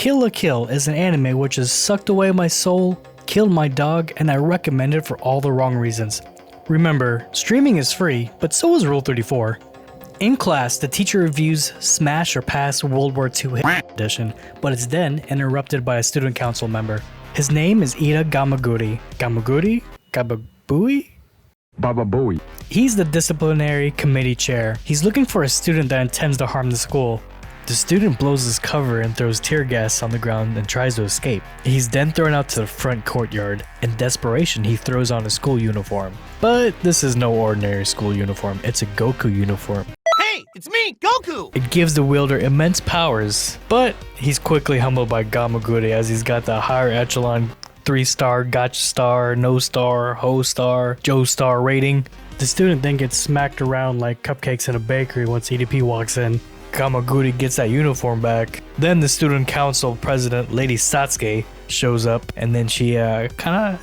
Kill la Kill is an anime which has sucked away my soul, killed my dog, and I recommend it for all the wrong reasons. Remember, streaming is free, but so is Rule 34. In class, the teacher reviews Smash or Pass World War II Hit Edition, but it's then interrupted by a student council member. His name is Ida Gamaguri. Gamaguri? Gababui? Bababui. He's the disciplinary committee chair. He's looking for a student that intends to harm the school. The student blows his cover and throws tear gas on the ground and tries to escape. He's then thrown out to the front courtyard. In desperation, he throws on a school uniform. But this is no ordinary school uniform, it's a Goku uniform. Hey, it's me, Goku! It gives the wielder immense powers, but he's quickly humbled by Gamaguri as he's got the higher echelon 3-star, gotcha star, no star, ho star, Joe star rating. The student then gets smacked around like cupcakes in a bakery once EDP walks in. Gamaguri gets that uniform back. Then the student council president, Lady Satsuki, shows up, and then she kinda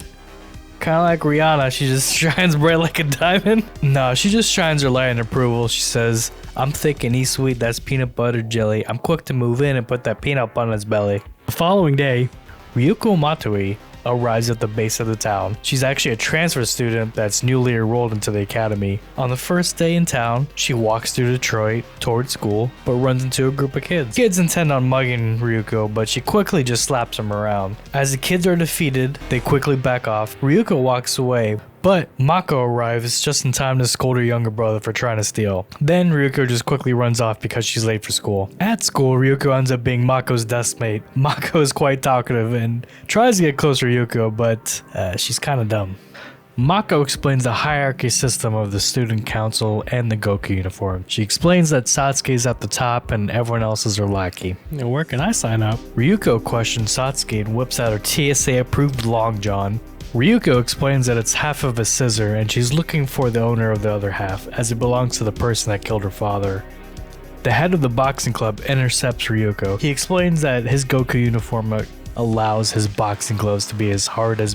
like Rihanna, she just shines bright like a diamond. No, she just shines her light in approval. She says, "I'm thick and he's sweet, that's peanut butter jelly. I'm quick to move in and put that peanut on his belly." The following day, Ryuko Matoi arrives at the base of the town. She's actually a transfer student that's newly enrolled into the academy. On the first day in town, she walks through Detroit towards school, but runs into a group of kids. Kids intend on mugging Ryuko, but she quickly just slaps them around. As the kids are defeated, they quickly back off. Ryuko walks away, but Mako arrives just in time to scold her younger brother for trying to steal. Then Ryuko just quickly runs off because she's late for school. At school, Ryuko ends up being Mako's deskmate. Mako is quite talkative and tries to get closer to Ryuko, but she's kind of dumb. Mako explains the hierarchy system of the student council and the Goku uniform. She explains that Satsuki's at the top and everyone else is her lackey. Where can I sign up? Ryuko questions Satsuki and whips out her TSA approved long john. Ryuko explains that it's half of a scissor and she's looking for the owner of the other half, as it belongs to the person that killed her father. The head of the boxing club intercepts Ryuko. He explains that his Goku uniform allows his boxing gloves to be as hard as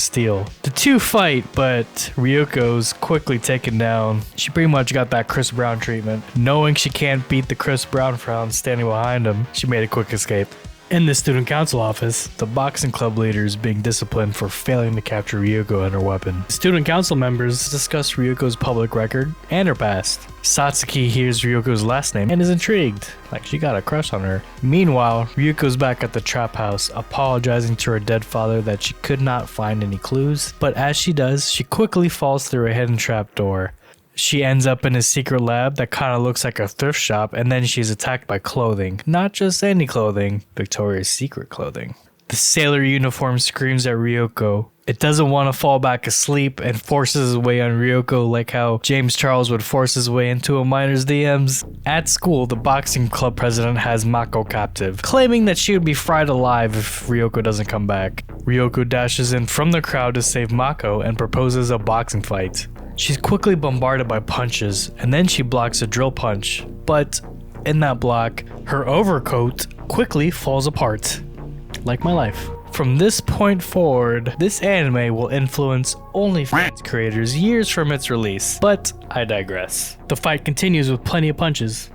steel. The two fight, but Ryuko's quickly taken down. She pretty much got that Chris Brown treatment. Knowing she can't beat the Chris Brown frown standing behind him, she made a quick escape. In the student council office, the boxing club leader is being disciplined for failing to capture Ryuko and her weapon. Student council members discuss Ryuko's public record and her past. Satsuki hears Ryuko's last name and is intrigued, like she got a crush on her. Meanwhile, Ryuko's back at the trap house, apologizing to her dead father that she could not find any clues, but as she does, she quickly falls through a hidden trap door. She ends up in a secret lab that kind of looks like a thrift shop, and then she's attacked by clothing. Not just any clothing, Victoria's Secret clothing. The sailor uniform screams at Ryuko. It doesn't want to fall back asleep and forces its way on Ryuko like how James Charles would force his way into a miner's DMs. At school, the boxing club president has Mako captive, claiming that she would be fried alive if Ryuko doesn't come back. Ryuko dashes in from the crowd to save Mako and proposes a boxing fight. She's quickly bombarded by punches, and then she blocks a drill punch. But in that block, her overcoat quickly falls apart. Like my life. From this point forward, this anime will influence OnlyFans creators years from its release. But I digress. The fight continues with plenty of punches.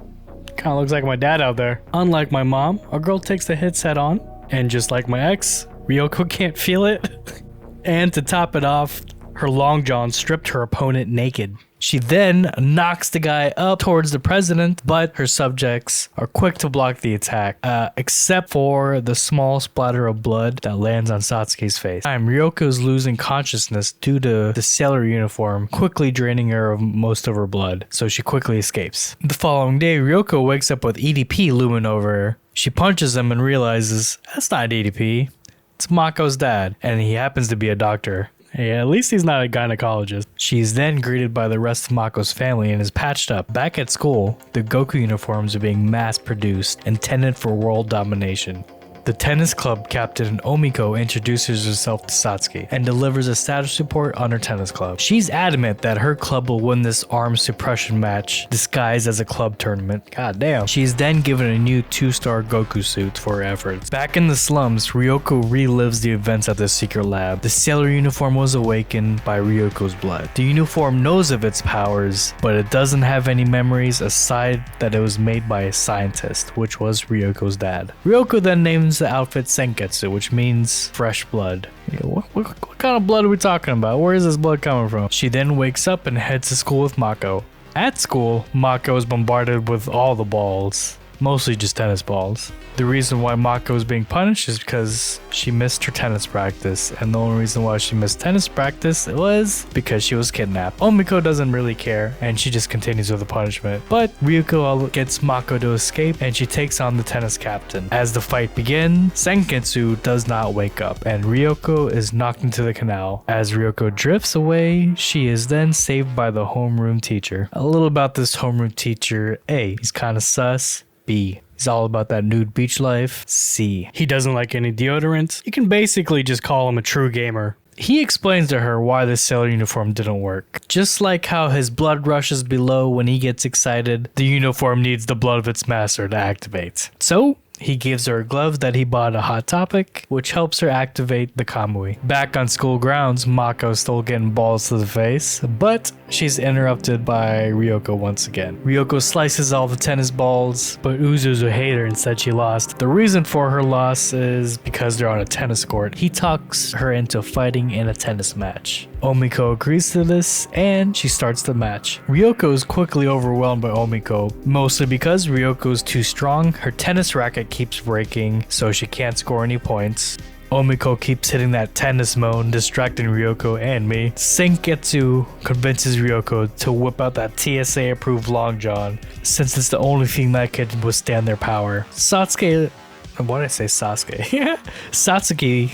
Kinda looks like my dad out there. Unlike my mom, a girl takes the hits head on, and just like my ex, Ryuko can't feel it. And to top it off, her long john stripped her opponent naked. She then knocks the guy up towards the president, but her subjects are quick to block the attack, except for the small splatter of blood that lands on Satsuki's face. Ryuko's losing consciousness due to the sailor uniform quickly draining her of most of her blood, so she quickly escapes. The following day, Ryuko wakes up with EDP looming over her. She punches him and realizes, that's not EDP, it's Mako's dad, and he happens to be a doctor. Hey, at least he's not a gynecologist. She's then greeted by the rest of Mako's family and is patched up. Back at school, the Goku uniforms are being mass-produced, intended for world domination. The tennis club captain Omiko introduces herself to Satsuki and delivers a status report on her tennis club. She's adamant that her club will win this arm suppression match disguised as a club tournament. God damn. She's then given a new 2-star Goku suit for her efforts. Back in the slums, Ryuko relives the events at the secret lab. The sailor uniform was awakened by Ryoko's blood. The uniform knows of its powers, but it doesn't have any memories aside that it was made by a scientist, which was Ryoko's dad. Ryuko then names the outfit Senketsu, which means fresh blood. What kind of blood are we talking about? Where is this blood coming from? She then wakes up and heads to school with Mako. At school, Mako is bombarded with all the balls. Mostly just tennis balls. The reason why Mako is being punished is because she missed her tennis practice, and the only reason why she missed tennis practice was because she was kidnapped. Omiko doesn't really care, and she just continues with the punishment. But Ryuko gets Mako to escape, and she takes on the tennis captain. As the fight begins, Senketsu does not wake up, and Ryuko is knocked into the canal. As Ryuko drifts away, she is then saved by the homeroom teacher. A little about this homeroom teacher. A, he's kind of sus. B, he's all about that nude beach life. C, he doesn't like any deodorant. You can basically just call him a true gamer. He explains to her why the sailor uniform didn't work. Just like how his blood rushes below when he gets excited, the uniform needs the blood of its master to activate. So, he gives her a glove that he bought at Hot Topic, which helps her activate the Kamui. Back on school grounds, Mako's still getting balls to the face, but she's interrupted by Ryuko once again. Ryuko slices all the tennis balls, but Uzuzu hated her and said she lost. The reason for her loss is because they're on a tennis court. He talks her into fighting in a tennis match. Omiko agrees to this, and she starts the match. Ryuko is quickly overwhelmed by Omiko, mostly because Ryuko is too strong. Her tennis racket keeps breaking, so she can't score any points. Omiko keeps hitting that tennis moan, distracting Ryuko and me. Senketsu convinces Ryuko to whip out that TSA-approved long john, since it's the only thing that can withstand their power. Satsuki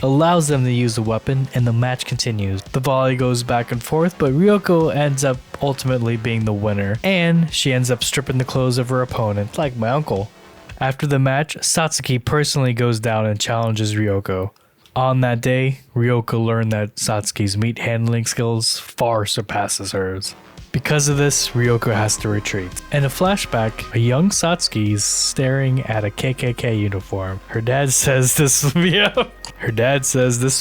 allows them to use the weapon, and the match continues. The volley goes back and forth, but Ryuko ends up ultimately being the winner, and she ends up stripping the clothes of her opponent, like my uncle. After the match, Satsuki personally goes down and challenges Ryuko. On that day, Ryuko learned that Satsuki's meat handling skills far surpasses hers. Because of this, Ryuko has to retreat. In a flashback, a young Satsuki is staring at a KKK uniform. Her dad says this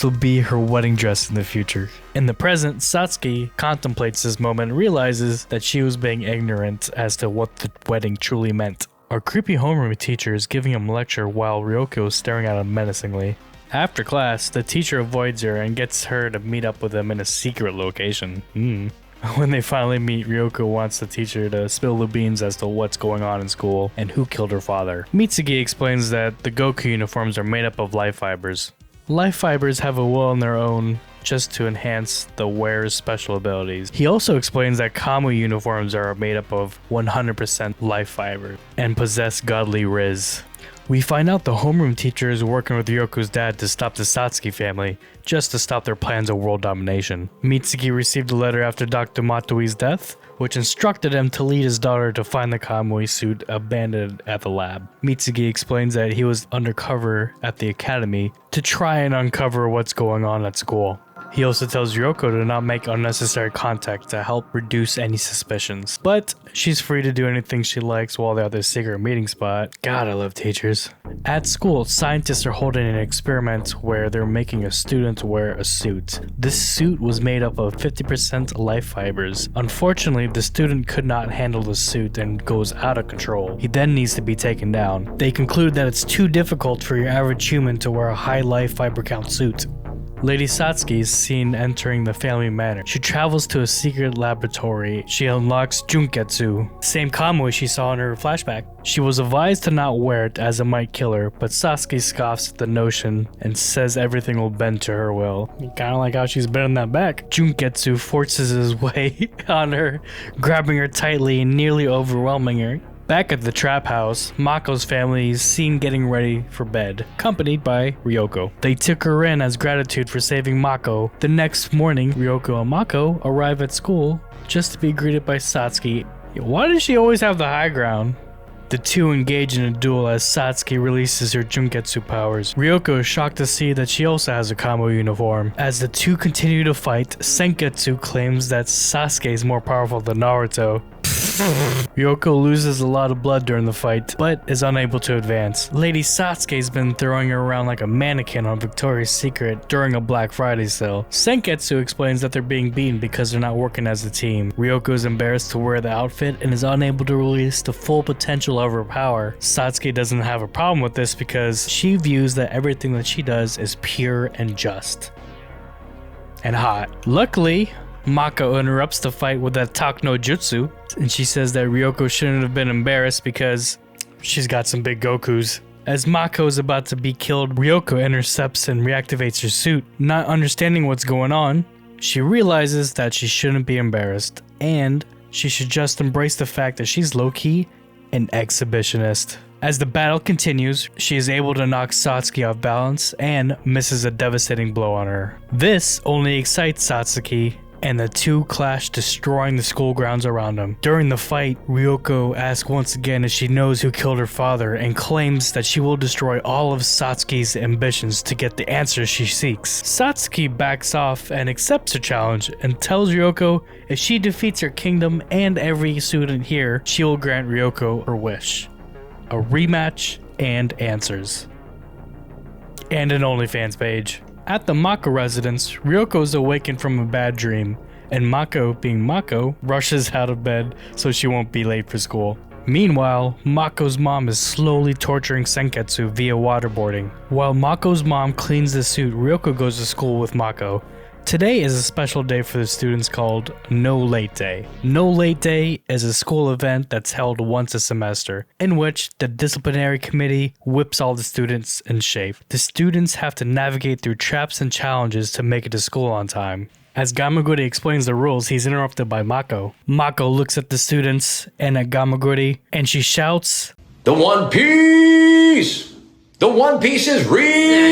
will be her wedding dress in the future. In the present, Satsuki contemplates this moment and realizes that she was being ignorant as to what the wedding truly meant. Our creepy homeroom teacher is giving him a lecture while Ryuko is staring at him menacingly. After class, the teacher avoids her and gets her to meet up with him in a secret location. When they finally meet, Ryuko wants the teacher to spill the beans as to what's going on in school and who killed her father. Mitsuki explains that the Goku uniforms are made up of life fibers. Life fibers have a will on their own just to enhance the wearer's special abilities. He also explains that Kamu uniforms are made up of 100% life fiber and possess godly Rizz. We find out the homeroom teacher is working with Ryuko's dad to stop the Satsuki family, just to stop their plans of world domination. Mitsuki received a letter after Dr. Matoi's death, which instructed him to lead his daughter to find the Kamui suit abandoned at the lab. Mitsuki explains that he was undercover at the academy to try and uncover what's going on at school. He also tells Ryuko to not make unnecessary contact to help reduce any suspicions. But she's free to do anything she likes while they're at their secret meeting spot. God, I love teachers. At school, scientists are holding an experiment where they're making a student wear a suit. This suit was made up of 50% life fibers. Unfortunately, the student could not handle the suit and goes out of control. He then needs to be taken down. They conclude that it's too difficult for your average human to wear a high life fiber count suit. Lady Satsuki is seen entering the family manor. She travels to a secret laboratory. She unlocks Junketsu, same Kamui she saw in her flashback. She was advised to not wear it as it might kill her, but Satsuki scoffs at the notion and says everything will bend to her will. Kinda like how she's bending that back. Junketsu forces his way on her, grabbing her tightly and nearly overwhelming her. Back at the trap house, Mako's family is seen getting ready for bed, accompanied by Ryuko. They took her in as gratitude for saving Mako. The next morning, Ryuko and Mako arrive at school just to be greeted by Satsuki. Why does she always have the high ground? The two engage in a duel as Satsuki releases her Senketsu powers. Ryuko is shocked to see that she also has a Kamo uniform. As the two continue to fight, Senketsu claims that Sasuke is more powerful than Naruto. Ryuko loses a lot of blood during the fight, but is unable to advance. Lady Satsuke's been throwing her around like a mannequin on Victoria's Secret during a Black Friday sale. Senketsu explains that they're being beaten because they're not working as a team. Ryuko is embarrassed to wear the outfit and is unable to release the full potential of her power. Satsuki doesn't have a problem with this because she views that everything that she does is pure and just. And hot. Luckily, Mako interrupts the fight with a Tak no Jutsu, and she says that Ryuko shouldn't have been embarrassed because she's got some big Gokus. As Mako is about to be killed, Ryuko intercepts and reactivates her suit. Not understanding what's going on, she realizes that she shouldn't be embarrassed, and she should just embrace the fact that she's low-key an exhibitionist. As the battle continues, she is able to knock Satsuki off balance and misses a devastating blow on her. This only excites Satsuki, and the two clash, destroying the school grounds around them. During the fight, Ryuko asks once again if she knows who killed her father and claims that she will destroy all of Satsuki's ambitions to get the answers she seeks. Satsuki backs off and accepts her challenge and tells Ryuko if she defeats her kingdom and every student here, she will grant Ryuko her wish. A rematch and answers. And an OnlyFans page. At the Mako residence, Ryuko is awakened from a bad dream, and Mako, being Mako, rushes out of bed so she won't be late for school. Meanwhile, Mako's mom is slowly torturing Senketsu via waterboarding. While Mako's mom cleans the suit, Ryuko goes to school with Mako. Today is a special day for the students called No Late Day. No Late Day is a school event that's held once a semester, in which the disciplinary committee whips all the students in shape. The students have to navigate through traps and challenges to make it to school on time. As Gamaguri explains the rules, he's interrupted by Mako. Mako looks at the students and at Gamaguri, and she shouts, "The One Piece! The One Piece is real!"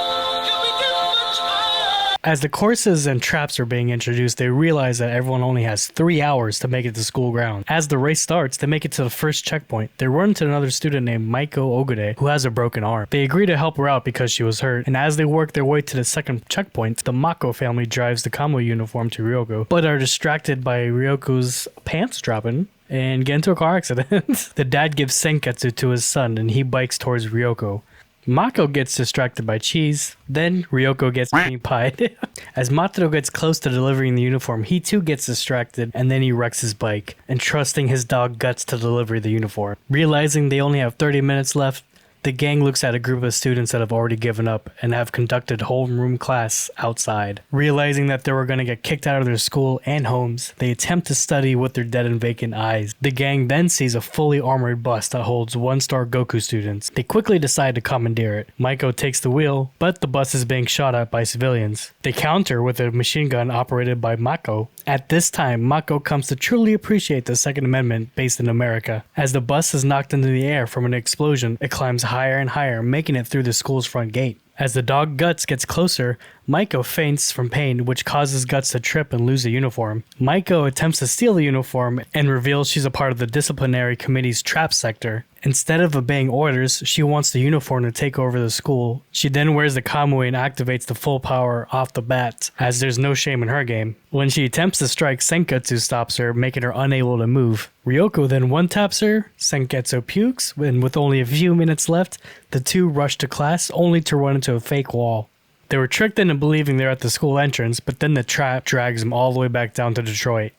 As the courses and traps are being introduced, they realize that everyone only has 3 hours to make it to school ground. As the race starts, they make it to the first checkpoint. They run into another student named Maiko Ogure, who has a broken arm. They agree to help her out because she was hurt, and as they work their way to the second checkpoint, the Mako family drives the Kamo uniform to Ryuko, but are distracted by Ryoko's pants dropping and get into a car accident. The dad gives Senketsu to his son, and he bikes towards Ryuko. Mako gets distracted by cheese, then Ryuko gets cream pied. As Matoro gets close to delivering the uniform, he too gets distracted, and then he wrecks his bike, entrusting his dog Guts to deliver the uniform. Realizing they only have 30 minutes left, the gang looks at a group of students that have already given up and have conducted homeroom class outside. Realizing that they were going to get kicked out of their school and homes, they attempt to study with their dead and vacant eyes. The gang then sees a fully armored bus that holds 1-star Goku students. They quickly decide to commandeer it. Maiko takes the wheel, but the bus is being shot at by civilians. They counter with a machine gun operated by Mako. At this time, Mako comes to truly appreciate the Second Amendment based in America. As the bus is knocked into the air from an explosion, it climbs higher and higher, making it through the school's front gate. As the dog Guts gets closer, Maiko faints from pain, which causes Guts to trip and lose the uniform. Maiko attempts to steal the uniform and reveals she's a part of the disciplinary committee's trap sector. Instead of obeying orders, she wants the uniform to take over the school. She then wears the kamui and activates the full power off the bat, as there's no shame in her game. When she attempts to strike, Senketsu stops her, making her unable to move. Ryuko then one-taps her, Senketsu pukes, and with only a few minutes left, the two rush to class, only to run into a fake wall. They were tricked into believing they're at the school entrance, but then the trap drags them all the way back down to Detroit.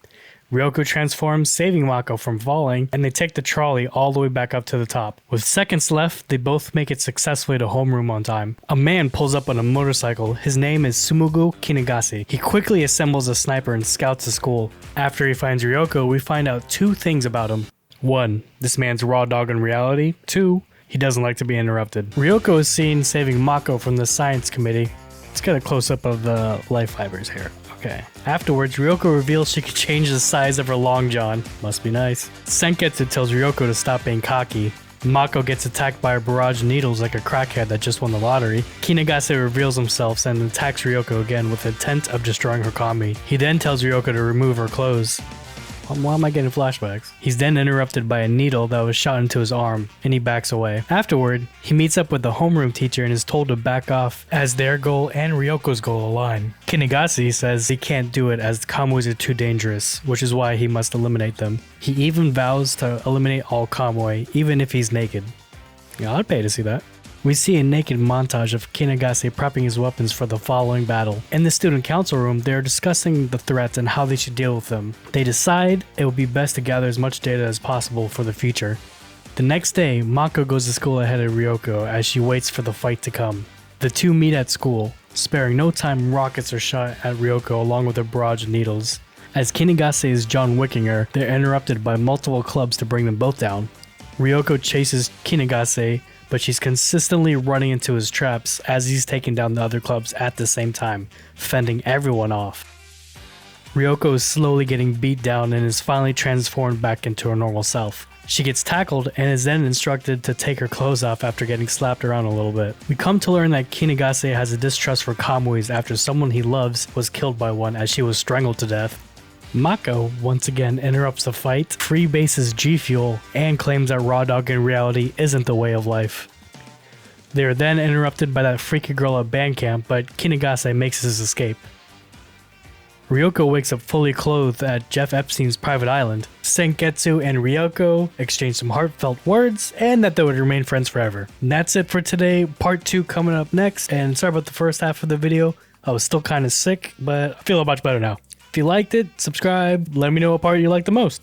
Ryuko transforms, saving Mako from falling, and they take the trolley all the way back up to the top. With seconds left, they both make it successfully to homeroom on time. A man pulls up on a motorcycle. His name is Sumugu Kinagasi. He quickly assembles a sniper and scouts the school. After he finds Ryuko, we find out 2 things about him. 1. This man's raw dog in reality. 2. He doesn't like to be interrupted. Ryuko is seen saving Mako from the science committee. Let's get a close-up of the life fibers here. Okay. Afterwards, Ryuko reveals she can change the size of her long john. Must be nice. Senketsu tells Ryuko to stop being cocky. Mako gets attacked by a barrage of needles like a crackhead that just won the lottery. Kinagase reveals himself and attacks Ryuko again with the intent of destroying her kami. He then tells Ryuko to remove her clothes. Why am I getting flashbacks? He's then interrupted by a needle that was shot into his arm, and he backs away. Afterward, he meets up with the homeroom teacher and is told to back off as their goal and Ryoko's goal align. Kinigase says he can't do it as the Kamuis are too dangerous, which is why he must eliminate them. He even vows to eliminate all Kamui, even if he's naked. Yeah, I'd pay to see that. We see a naked montage of Kinigase prepping his weapons for the following battle. In the student council room, they are discussing the threats and how they should deal with them. They decide it would be best to gather as much data as possible for the future. The next day, Mako goes to school ahead of Ryuko as she waits for the fight to come. The two meet at school. Sparing no time, rockets are shot at Ryuko along with a barrage of needles. As Kinigase is John Wicking her, they're interrupted by multiple clubs to bring them both down. Ryuko chases Kinigase, but she's consistently running into his traps as he's taking down the other clubs at the same time, fending everyone off. Ryuko is slowly getting beat down and is finally transformed back into her normal self. She gets tackled and is then instructed to take her clothes off after getting slapped around a little bit. We come to learn that Kinigase has a distrust for Kamuis after someone he loves was killed by one as she was strangled to death. Mako once again interrupts the fight, freebases G Fuel, and claims that Raw Dog in reality isn't the way of life. They are then interrupted by that freaky girl at band camp, but Kinigase makes his escape. Ryuko wakes up fully clothed at Jeff Epstein's private island. Senketsu and Ryuko exchange some heartfelt words, and that they would remain friends forever. And that's it for today. Part 2 coming up next, and sorry about the first half of the video. I was still kind of sick, but I feel much better now. If you liked it, subscribe, let me know what part you liked the most.